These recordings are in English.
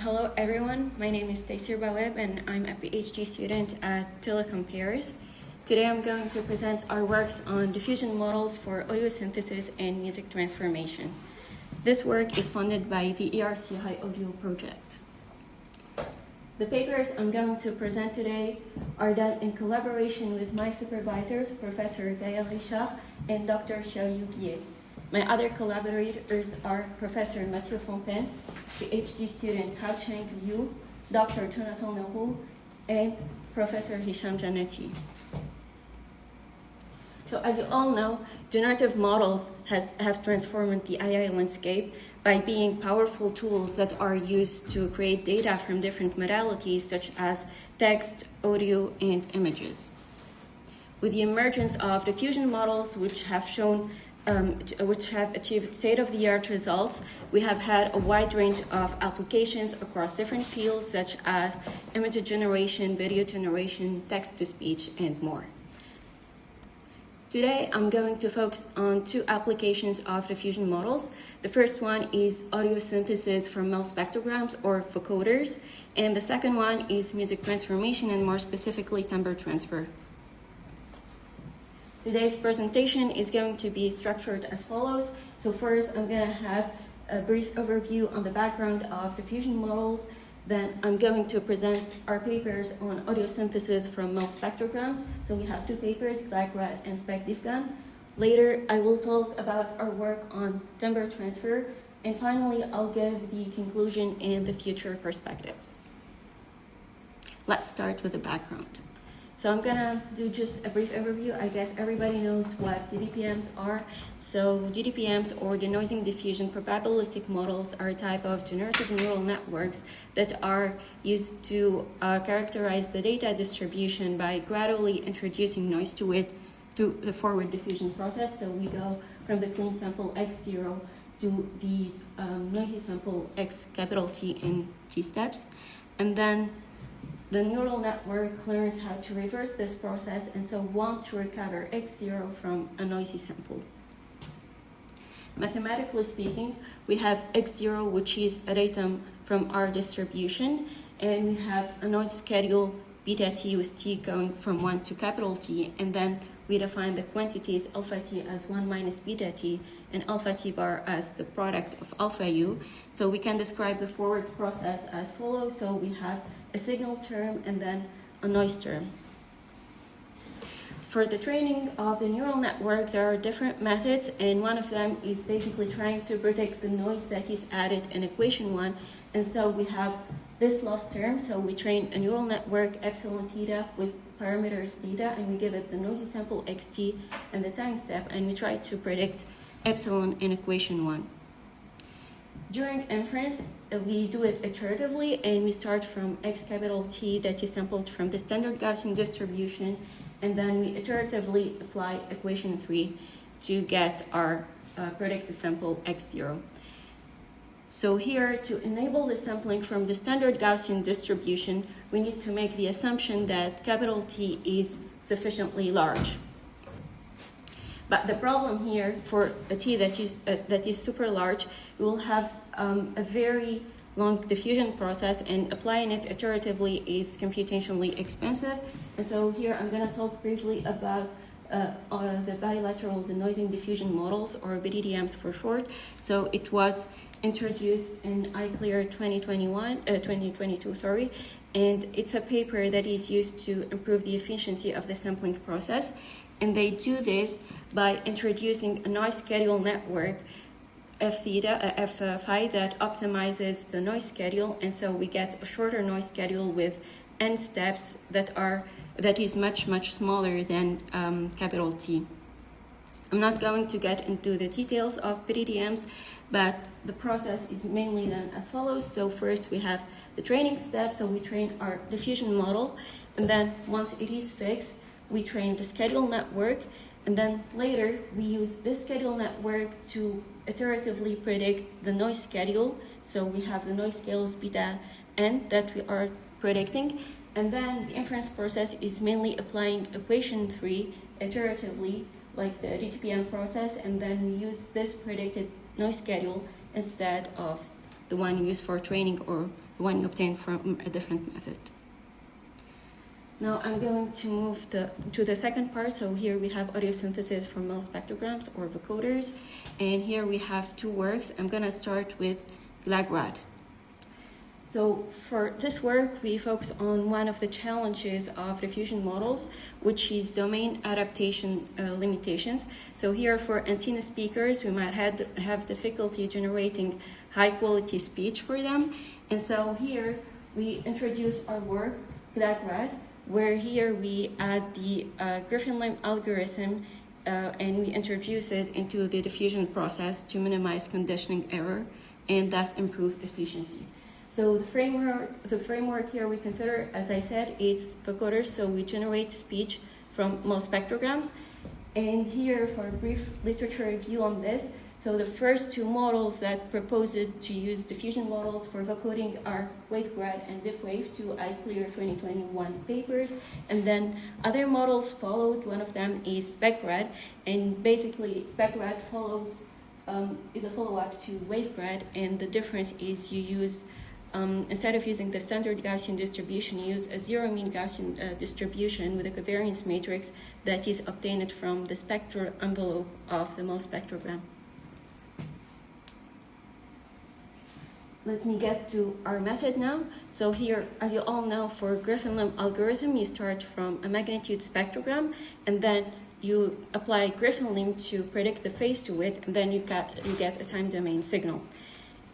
Hello everyone, my name is Teysir Baoueb and I'm a PhD student at Télécom Paris. Today I'm going to present our works on diffusion models for audio synthesis and music transformation. This work is funded by the LTCI audio project. The papers I'm going to present today are done in collaboration with my supervisors, Professor Gaël Richard and Dr. Xiaoyu Guier. My other collaborators are Professor Mathieu Fontaine, PhD student Hao Cheng Liu, Dr. Jonathan Leroux, and Professor Hisham Janati. So as you all know, generative models have transformed the AI landscape by being powerful tools that are used to create data from different modalities such as text, audio, and images. With the emergence of diffusion models, which have achieved state-of-the-art results, we have had a wide range of applications across different fields such as image generation, video generation, text-to-speech, and more. Today, I'm going to focus on two applications of diffusion models. The first one is audio synthesis from Mel spectrograms or vocoders, and the second one is music transformation and more specifically timbre transfer. Today's presentation is going to be structured as follows. So first, I'm going to have a brief overview on the background of diffusion models. Then I'm going to present our papers on audio synthesis from Mel spectrograms. So we have two papers, GLACRAT and SpecDiffGAN. Later, I will talk about our work on timbre transfer. And finally, I'll give the conclusion and the future perspectives. Let's start with the background. So I'm gonna do just a brief overview. I guess everybody knows what DDPMs are. So DDPMs, or denoising diffusion probabilistic models, are a type of generative neural networks that are used to characterize the data distribution by gradually introducing noise to it through the forward diffusion process. So we go from the clean sample X0 to the noisy sample X capital T in T steps. And then the neural network learns how to reverse this process and so want to recover X0 from a noisy sample. Mathematically speaking, we have X0, which is a datum from our distribution, and we have a noise schedule beta T with T going from 1 to capital T, and then we define the quantities alpha T as 1 minus beta T and alpha T bar as the product of alpha U. So we can describe the forward process as follows. So we have a signal term and then a noise term. For the training of the neural network, there are different methods, and one of them is basically trying to predict the noise that is added in equation 1. And so we have this loss term. So we train a neural network epsilon theta with parameters theta, and we give it the noisy sample xt and the time step, and we try to predict epsilon in equation 1. During inference, we do it iteratively, and we start from X capital T that is sampled from the standard Gaussian distribution, and then we iteratively apply equation 3 to get our predicted sample X0. So here, to enable the sampling from the standard Gaussian distribution, we need to make the assumption that capital T is sufficiently large. But the problem here, for a T that is super large, we will have a very long diffusion process, and applying it iteratively is computationally expensive. And so here I'm going to talk briefly about the bilateral denoising diffusion models, or BDDMs for short. So it was introduced in ICLR 2022, and it's a paper that is used to improve the efficiency of the sampling process. And they do this by introducing a noise schedule network, F phi, that optimizes the noise schedule, and so we get a shorter noise schedule with n steps that is much smaller than capital T. I'm not going to get into the details of BDDMs, but the process is mainly done as follows. So first we have the training step, so we train our diffusion model, and then once it is fixed, we train the schedule network, and then later we use this schedule network to iteratively predict the noise schedule. So we have the noise schedules beta n that we are predicting, and then the inference process is mainly applying equation 3 iteratively, like the DTPM process, and then we use this predicted noise schedule instead of the one used for training or the one you obtain from a different method. Now I'm going to move to the second part. So here we have audio synthesis for Mel spectrograms or vocoders. And here we have two works. I'm going to start with GLAGRAD. So for this work, we focus on one of the challenges of diffusion models, which is domain adaptation limitations. So here for ancient speakers, we might have difficulty generating high quality speech for them. And so here we introduce our work, GLAGRAD, where here we add the Griffin-Lim algorithm and we introduce it into the diffusion process to minimize conditioning error and thus improve efficiency. So the framework here we consider, as I said, it's vocoders, so we generate speech from Mel spectrograms. And here for a brief literature review on this, so the first two models that proposed to use diffusion models for vocoding are WaveGrad and DiffWave, two iClear 2021 papers. And then other models followed. One of them is SpecGrad, and basically SpecGrad is a follow-up to WaveGrad, and the difference is you use instead of using the standard Gaussian distribution, you use a zero-mean Gaussian distribution with a covariance matrix that is obtained from the spectral envelope of the Mel spectrogram. Let me get to our method now. So here, as you all know, for Griffin-Lim algorithm, you start from a magnitude spectrogram, and then you apply Griffin-Lim to predict the phase to it, and then you get a time domain signal.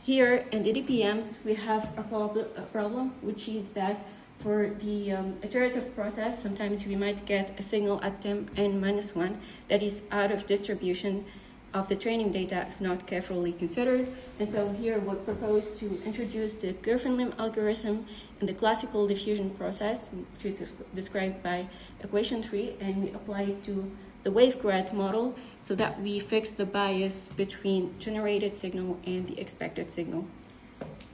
Here in the DPMs, we have a problem, which is that for the iterative process, sometimes we might get a signal at time n-1 that is out of distribution of the training data if not carefully considered. And so here we propose to introduce the Griffin-Lim algorithm in the classical diffusion process, which is described by equation 3, and we apply it to the WaveGrad model so that we fix the bias between generated signal and the expected signal.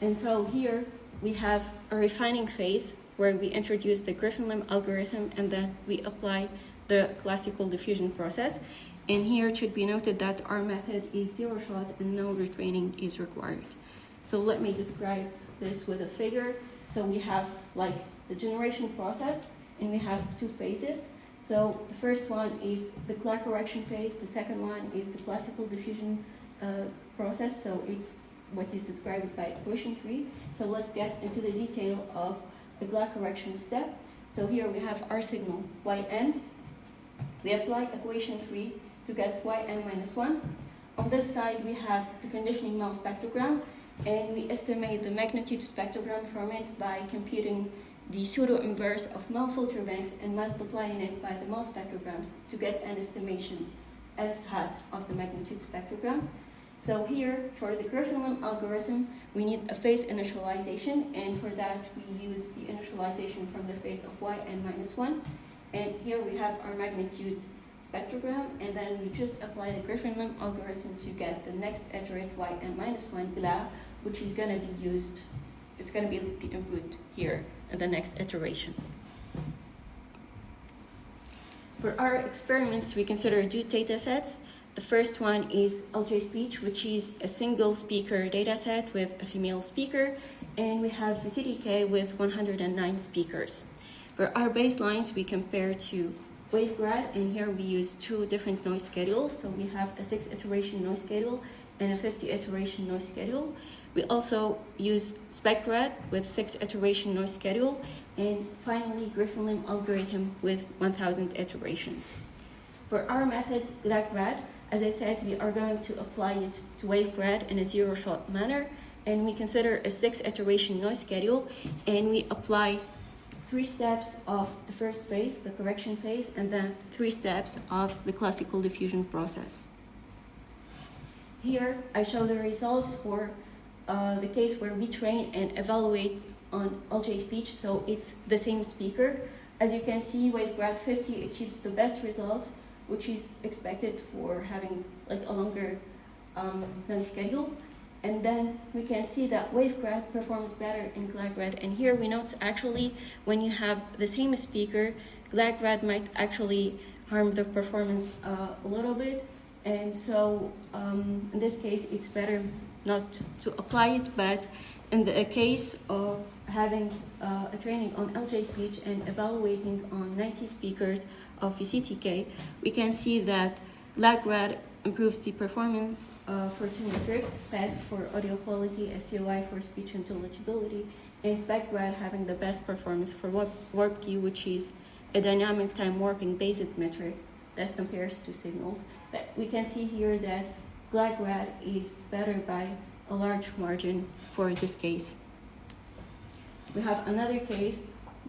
And so here we have a refining phase where we introduce the Griffin-Lim algorithm and then we apply the classical diffusion process. And here it should be noted that our method is zero shot and no retraining is required. So let me describe this with a figure. So we have like the generation process and we have two phases. So the first one is the clock correction phase. The second one is the classical diffusion process. So it's what is described by equation 3. So let's get into the detail of the clock correction step. So here we have our signal, yn. We apply equation 3 to get yn-1. On this side, we have the conditioning Mel spectrogram, and we estimate the magnitude spectrogram from it by computing the pseudo-inverse of Mel filter banks and multiplying it by the Mel spectrograms to get an estimation S hat of the magnitude spectrogram. So here, for the Griffin-Lim algorithm, we need a phase initialization, and for that we use the initialization from the phase of yn-1. And here we have our magnitude spectrogram, and then we just apply the Griffin-Lim algorithm to get the next iterate yn-1 GLA, which is going to be used, it's going to be the input here in the next iteration. For our experiments, we consider two data sets. The first one is LJ speech, which is a single speaker data set with a female speaker, and we have CDK with 109 speakers. For our baselines, we compare to WaveGrad, and here we use two different noise schedules. So we have a 6 iteration noise schedule and a 50 iteration noise schedule. We also use SpecGrad with 6 iteration noise schedule, and finally Griffin-Lim algorithm with 1000 iterations. For our method, GLAGRAD, as I said, we are going to apply it to WaveGrad in a zero-shot manner, and we consider a 6 iteration noise schedule, and we apply 3 steps of the first phase, the correction phase, and then 3 steps of the classical diffusion process. Here, I show the results for the case where we train and evaluate on LJ speech, so it's the same speaker. As you can see, WaveGrad 50 achieves the best results, which is expected for having like a longer noise schedule. And then we can see that WaveGrad performs better in GLAGRAD. And here we note actually when you have the same speaker, GLAGRAD might actually harm the performance a little bit. And so in this case, it's better not to apply it, but In the case of having a training on LJ speech and evaluating on 90 speakers of VCTK, we can see that LagRad improves the performance for two metrics: FAST for audio quality, STOI for speech intelligibility, and SpecRad having the best performance for warp Q, which is a dynamic time warping based metric that compares to signals. But we can see here that LagRad is better by a large margin for this case. We have another case.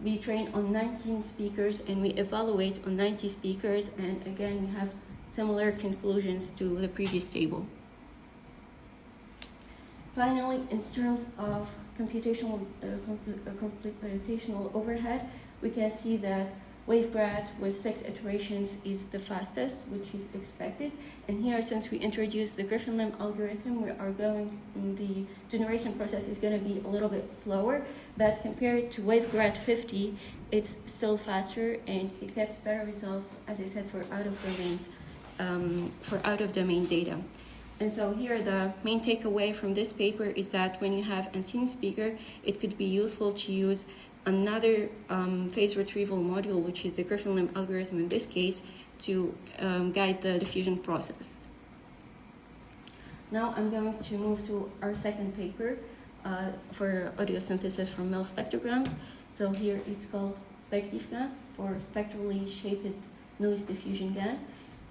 We train on 19 speakers and we evaluate on 90 speakers, and again we have similar conclusions to the previous table. Finally, in terms of computational overhead, we can see that WaveGrad with 6 iterations is the fastest, which is expected. And here, since we introduced the Griffin-Lim algorithm, the generation process is going to be a little bit slower, but compared to WaveGrad 50, it's still faster and it gets better results, as I said, for out-of-domain data. And so here, the main takeaway from this paper is that when you have unseen speaker, it could be useful to use another phase retrieval module, which is the Griffin-Lim algorithm in this case, to guide the diffusion process. Now I'm going to move to our second paper for audio synthesis from MEL spectrograms. So here it's called SpecDiffGAN, for spectrally shaped noise diffusion GAN.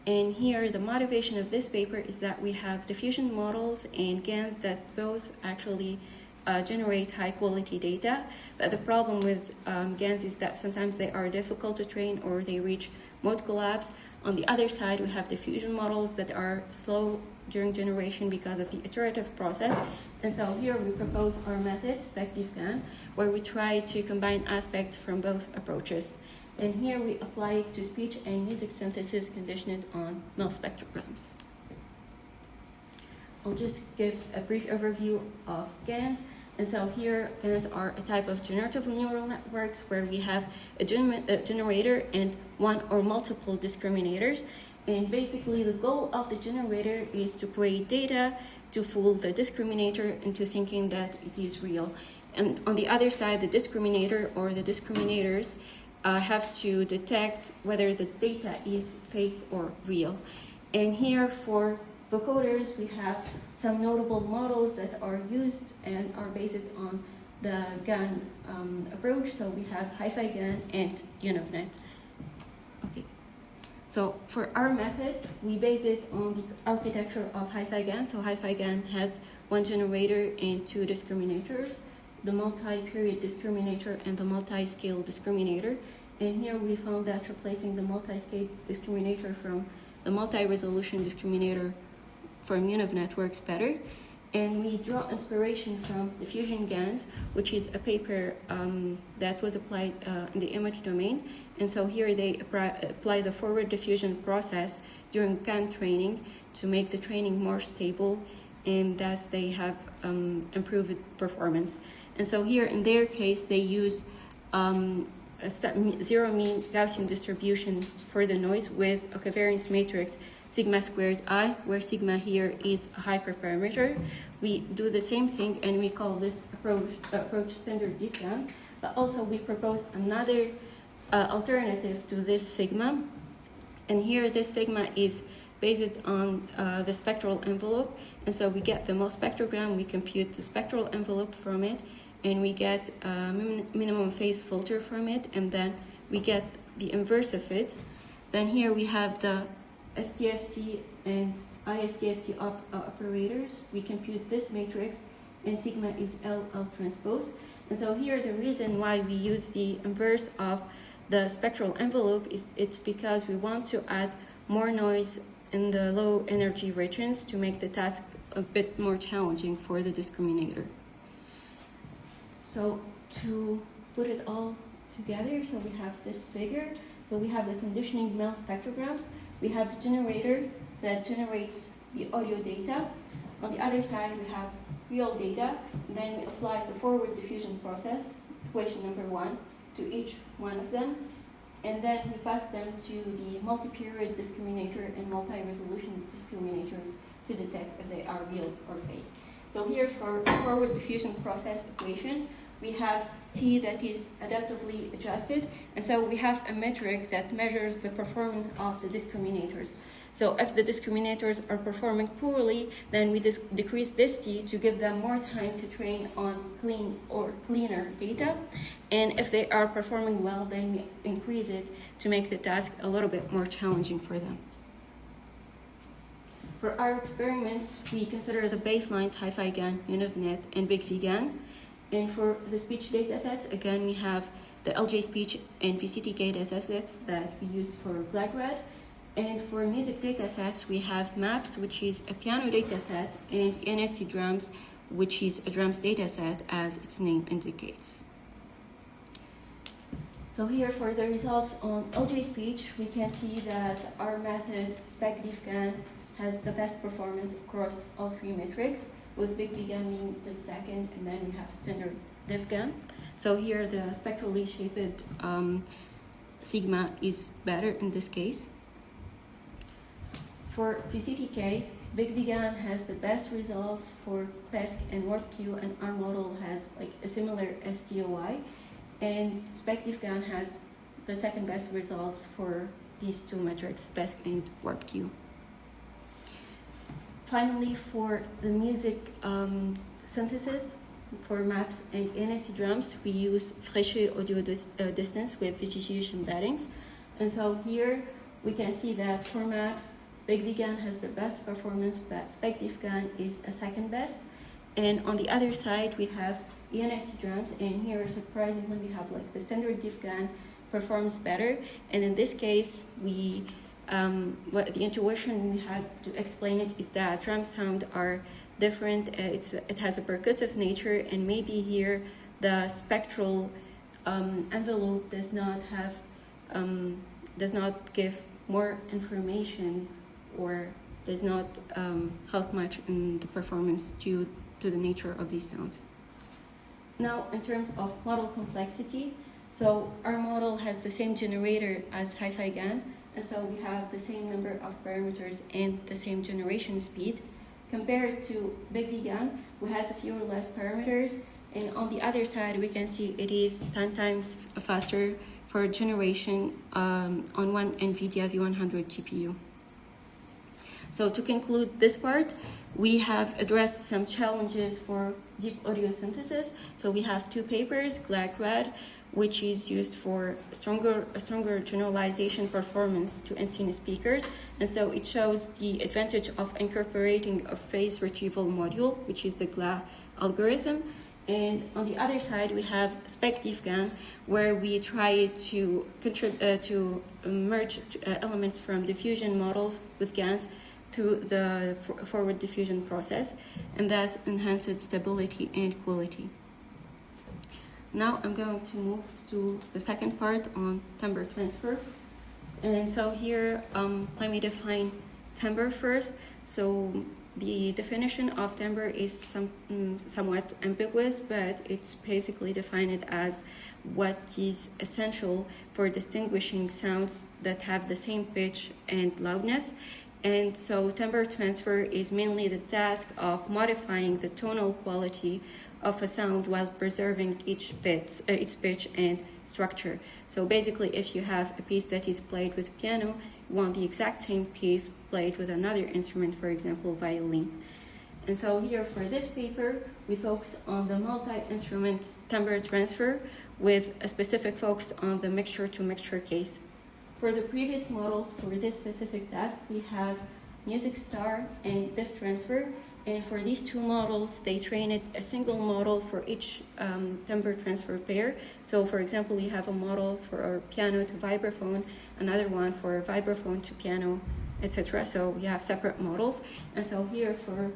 And here the motivation of this paper is that we have diffusion models and GANs that both actually generate high quality data, but the problem with GANs is that sometimes they are difficult to train or they reach mode collapse. On the other side, we have diffusion models that are slow during generation because of the iterative process. And so here we propose our method, SpecDiffGAN, where we try to combine aspects from both approaches. And here we apply it to speech and music synthesis conditioned on MEL spectrograms. I'll just give a brief overview of GANs. And so here, GANs are a type of generative neural networks where we have a generator and one or multiple discriminators. And basically, the goal of the generator is to create data to fool the discriminator into thinking that it is real. And on the other side, the discriminator or the discriminators have to detect whether the data is fake or real. And here for vocoders, we have some notable models that are used and are based on the GAN approach. So we have Hi-Fi GAN and UNIVNet. Okay. So for our method, we base it on the architecture of Hi-Fi GAN. So Hi-Fi GAN has one generator and two discriminators, the multi-period discriminator and the multi-scale discriminator. And here we found that replacing the multi-scale discriminator from the multi-resolution discriminator from UNIVNet works better. And we draw inspiration from Diffusion GANs, which is a paper that was applied in the image domain. And so here they apply the forward diffusion process during GAN training to make the training more stable, and thus they have improved performance. And so here in their case, they use a zero mean Gaussian distribution for the noise with a covariance matrix sigma squared I, where sigma here is a hyperparameter. We do the same thing and we call this approach standard diffusion, but also we propose another alternative to this sigma. And here this sigma is based on the spectral envelope. And so we get the MEL spectrogram, we compute the spectral envelope from it, and we get a minimum phase filter from it, and then we get the inverse of it. Then here we have the STFT and ISTFT operators. We compute this matrix, and sigma is L transpose. And so here the reason why we use the inverse of the spectral envelope is it's because we want to add more noise in the low energy regions to make the task a bit more challenging for the discriminator. So to put it all together, so we have this figure. So we have the conditioning MEL spectrograms. We have the generator that generates the audio data. On the other side, we have real data. And then we apply the forward diffusion process, equation number 1, to each one of them. And then we pass them to the multi-period discriminator and multi-resolution discriminators to detect if they are real or fake. So here for forward diffusion process equation, we have T that is adaptively adjusted, and so we have a metric that measures the performance of the discriminators. So if the discriminators are performing poorly, then we decrease this T to give them more time to train on clean or cleaner data. And if they are performing well, then we increase it to make the task a little bit more challenging for them. For our experiments, we consider the baselines Hi-Fi GAN, UnivNet, and Big VGAN. And for the speech datasets, again, we have the LJ speech and VCTK datasets that we use for Black-Red. And for music datasets, we have MAPS, which is a piano dataset, and NSC drums, which is a drums dataset, as its name indicates. So here for the results on LJ speech, we can see that our method, SpecDiffGAN, has the best performance across all three metrics, with Big VGAN being the second, and then we have standard DiffGAN. So here the spectrally shaped sigma is better in this case. For VCTK, Big VGAN has the best results for PESC and WarpQ, and our model has like a similar STOI. And SpecDiffGAN has the second best results for these two metrics, PESC and WarpQ. Finally, for the music synthesis, for maps and NSC drums, we use Fréchet audio distance with VGG embeddings. And so here we can see that for maps, Big VGAN has the best performance, but SpecDiffGAN is a second best. And on the other side, we have NSC drums, and here surprisingly we have like the standard DiffGAN performs better. And in this case, what the intuition we had to explain it is that drum sound are different. It has a percussive nature, and maybe here the spectral envelope does not give more information, or does not help much in the performance due to the nature of these sounds. Now, in terms of model complexity, so our model has the same generator as Hi-Fi GAN, and so we have the same number of parameters and the same generation speed. Compared to Big VGAN, who has a few less parameters, and on the other side, we can see it is 10 times faster for generation on one NVIDIA V100 GPU. So to conclude this part, we have addressed some challenges for deep audio synthesis. So we have two papers, Black-Red, which is used for a stronger generalization performance to NCN speakers. And so it shows the advantage of incorporating a phase retrieval module, which is the GLA algorithm. And on the other side, we have SpecDiffGAN, where we try to merge elements from diffusion models with GANs through the forward diffusion process, and thus enhanced stability and quality. Now I'm going to move to the second part on timbre transfer. And so here, let me define timbre first. So the definition of timbre is somewhat ambiguous, but it's basically defined as what is essential for distinguishing sounds that have the same pitch and loudness. And so timbre transfer is mainly the task of modifying the tonal quality of a sound while preserving its pitch and structure. So basically, if you have a piece that is played with piano, you want the exact same piece played with another instrument, for example, violin. And so here for this paper, we focus on the multi-instrument timbre transfer with a specific focus on the mixture-to-mixture case. For the previous models for this specific task, we have Music Star and Diff Transfer. And for these two models, they trained a single model for each timbre transfer pair. So for example, you have a model for piano to vibraphone, another one for vibraphone to piano, etc. So we have separate models. And so here for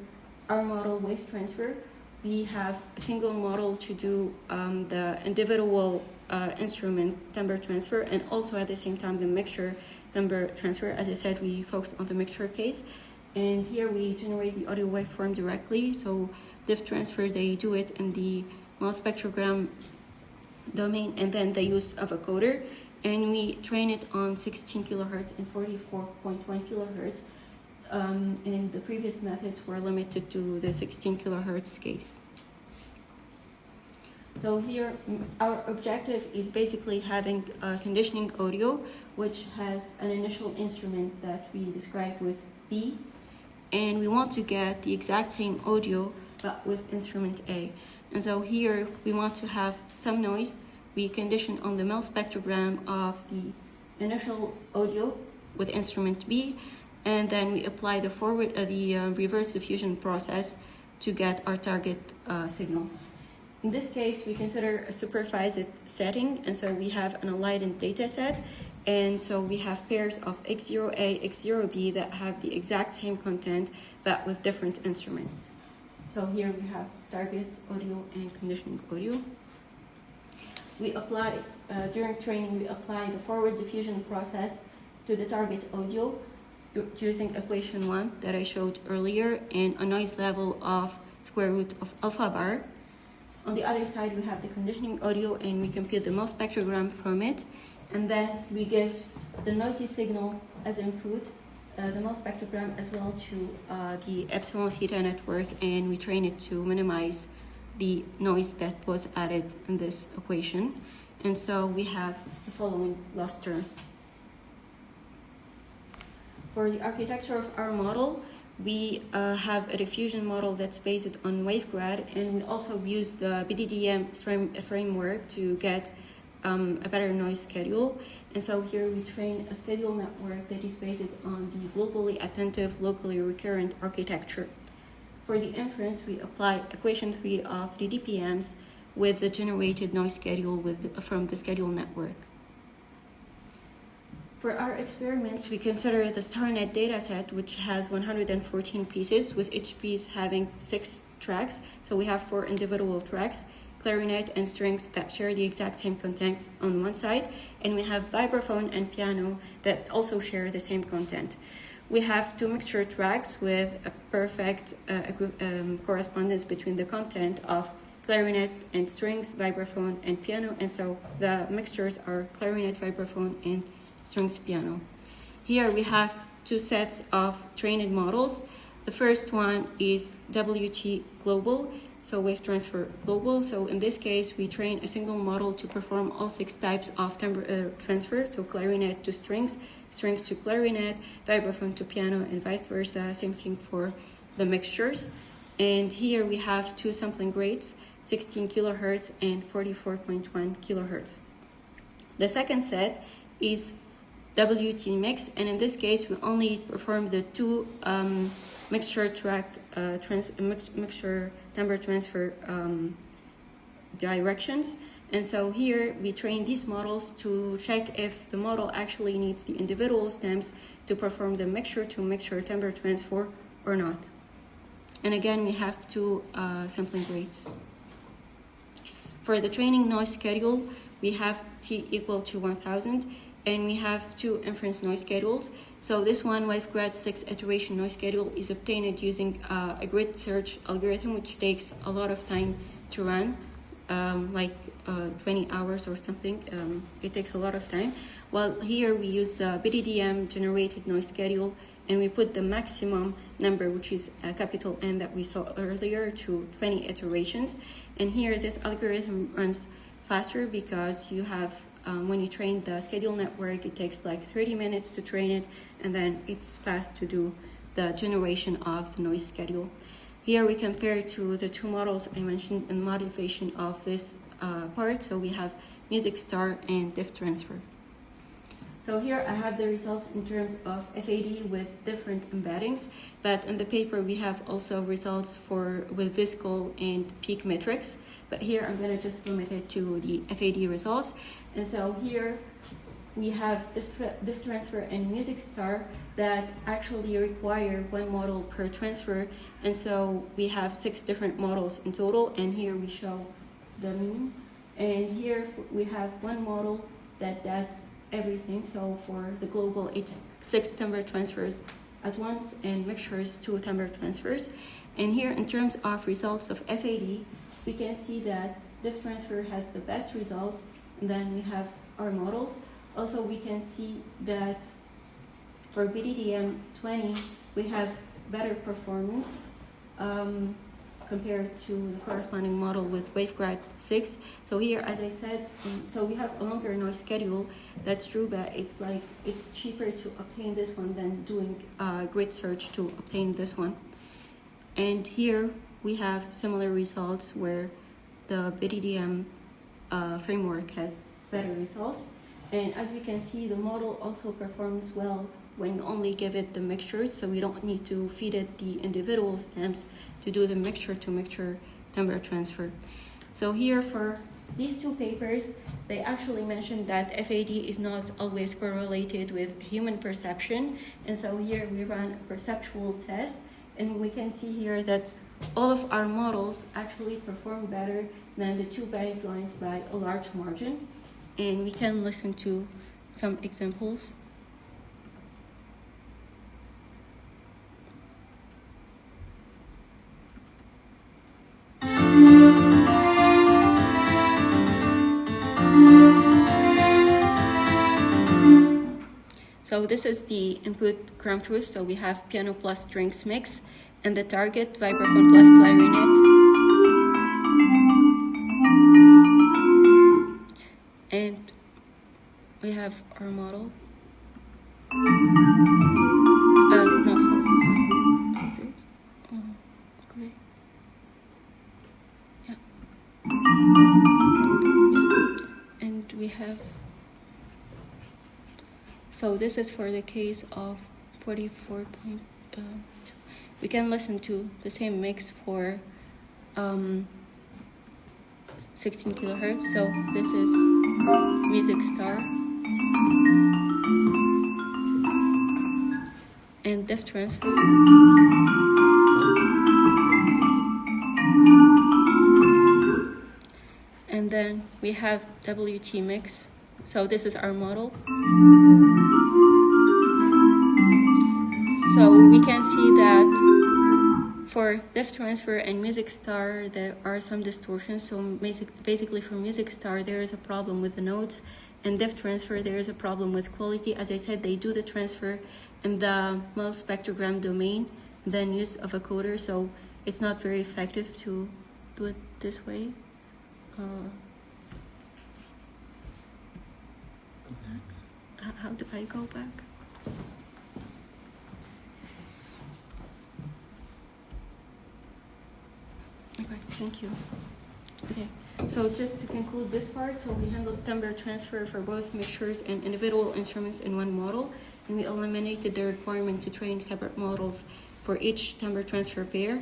our model wave transfer, we have a single model to do the individual instrument timbre transfer, and also at the same time the mixture timbre transfer. As I said, we focus on the mixture case. And here we generate the audio waveform directly. So diff transfer, they do it in the multispectrogram domain, and then they use a vocoder. And we train it on 16 kilohertz and 44.1 kilohertz and the previous methods were limited to the 16 kilohertz case. So here, our objective is basically having conditioning audio, which has an initial instrument that we described with B, and we want to get the exact same audio, but with instrument A. And so here, we want to have some noise. We condition on the Mel spectrogram of the initial audio with instrument B, and then we apply the reverse diffusion process to get our target signal. In this case, we consider a supervised setting, and so we have an enlightened data set, and so we have pairs of X0A, X0B that have the exact same content, but with different instruments. So here we have target audio and conditioning audio. We apply, during training, we apply the forward diffusion process to the target audio using equation 1 that I showed earlier and a noise level of square root of alpha bar. On the other side, we have the conditioning audio and we compute the Mel spectrogram from it. And then we give the noisy signal as input, the Mel spectrogram as well to the epsilon theta network, and we train it to minimize the noise that was added in this equation. And so we have the following loss term. For the architecture of our model, we have a diffusion model that's based on waveguide, and we also use the BDDM framework to get a better noise schedule. And so here we train a schedule network that is based on the globally attentive, locally recurrent architecture. For the inference, we apply equation 3 of the DPMs with the generated noise schedule from the schedule network. For our experiments, we consider the StarNet dataset, which has 114 pieces, with each piece having 6 tracks. So we have 4 individual tracks, clarinet and strings that share the exact same content on one side, and we have vibraphone and piano that also share the same content. We have 2 mixture tracks with a perfect correspondence between the content of clarinet and strings, vibraphone and piano, and so the mixtures are clarinet, vibraphone, and strings piano. Here we have 2 sets of trained models. The first one is WT global, so wave transfer global. So in this case, we train a single model to perform all 6 types of transfer, so clarinet to strings, strings to clarinet, vibraphone to piano, and vice versa. Same thing for the mixtures. And here we have 2 sampling rates, 16 kilohertz and 44.1 kilohertz. The second set is WT mix, and in this case we only perform the 2 mixture track mixture timbre transfer directions. And so here we train these models to check if the model actually needs the individual stems to perform the mixture to mixture timbre transfer or not. And again, we have 2 sampling rates. For the training noise schedule, we have T equal to 1000, and we have 2 inference noise schedules. So this one, waveguide 6 iteration noise schedule, is obtained using a grid search algorithm, which takes a lot of time to run, like 20 hours or something. It takes a lot of time. While here we use the BDDM generated noise schedule, and we put the maximum number, which is a capital N that we saw earlier, to 20 iterations. And here this algorithm runs faster because you have when you train the schedule network, it takes like 30 minutes to train it, and then it's fast to do the generation of the noise schedule. Here we compare to the 2 models I mentioned in motivation of this part. So we have Music Star and Diff Transfer. So here I have the results in terms of FAD with different embeddings, but in the paper we have also results with Viscal and peak metrics, but here I'm going to just limit it to the FAD results. And so here we have Diff Transfer and Music Star that actually require 1 model per transfer, and so we have 6 different models in total, and here we show the mean. And here we have 1 model that does everything. So for the global, it's 6 timbre transfers at once, and mixtures 2 timbre transfers. And here in terms of results of FAD, we can see that Diff Transfer has the best results, and then we have our models. Also, we can see that for BDDM 20, we have better performance compared to the corresponding model with waveguide 6. So here, as I said, so we have a longer noise schedule. That's true, but it's cheaper to obtain this one than doing grid search to obtain this one. And here we have similar results where the BDDM framework has better results. And as we can see, the model also performs well when you only give it the mixtures, so we don't need to feed it the individual stems to do the mixture-to-mixture timbre transfer. So here for these two papers, they actually mentioned that FAD is not always correlated with human perception. And so here we run a perceptual test, and we can see here that all of our models actually perform better than the two baselines by a large margin. And we can listen to some examples. So this is the input gram truth. So we have piano plus strings mix, and the target vibraphone plus clarinet. And we have our model. No, sorry. Okay. Yeah. And we have. So this is for the case of 44 point. We can listen to the same mix for 16 kilohertz. So this is Music Star and depth transfer. And then we have WT mix. So this is our model. So we can see that for depth transfer and Music Star, there are some distortions. So basically for Music Star, there is a problem with the notes, and depth transfer, there is a problem with quality. As I said, they do the transfer in the Mel spectrogram domain, then use of a coder, so it's not very effective to do it this way. How do I go back? Okay, thank you. Okay, so just to conclude this part, so we handled timbre transfer for both mixtures and individual instruments in one model, and we eliminated the requirement to train separate models for each timbre transfer pair.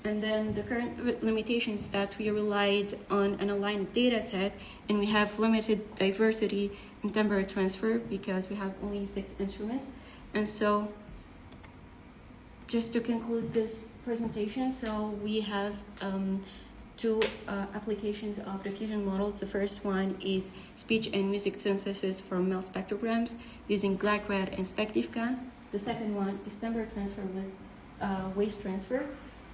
And then the current limitation is that we relied on an aligned data set, and we have limited diversity in timbre transfer because we have only 6 instruments. And so just to conclude this presentation, so we have two applications of diffusion models. The first one is speech and music synthesis from Mel spectrograms using GLAGRAD and SpecDiffCan. The second one is timbre transfer with wave transfer.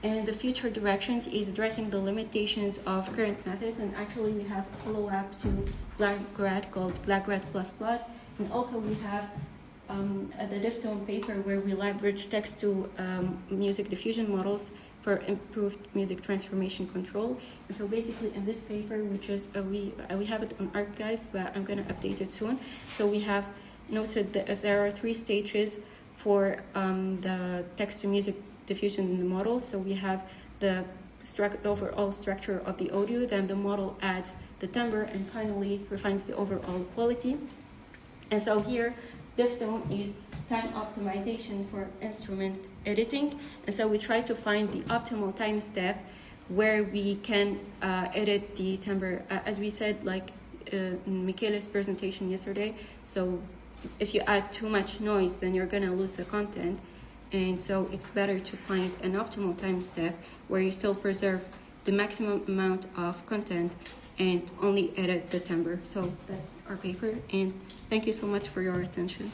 And the future directions is addressing the limitations of current methods. And actually we have a follow-up to GLAGRAD called GLAGRAD++. And also we have the Diffusion paper where we leverage text to music diffusion models for improved music transformation control. And so basically in this paper, which is we have it on archive, but I'm going to update it soon. So we have noted that there are 3 stages for the text to music diffusion in the model. So we have the overall structure of the audio, then the model adds the timbre, and finally refines the overall quality. And so here, Diffusion is time optimization for instrument editing. And so we try to find the optimal time step where we can edit the timbre, as we said, like in Michele's presentation yesterday. So if you add too much noise, then you're gonna lose the content. And so it's better to find an optimal time step where you still preserve the maximum amount of content and only edit the timbre. So that's our paper, and thank you so much for your attention.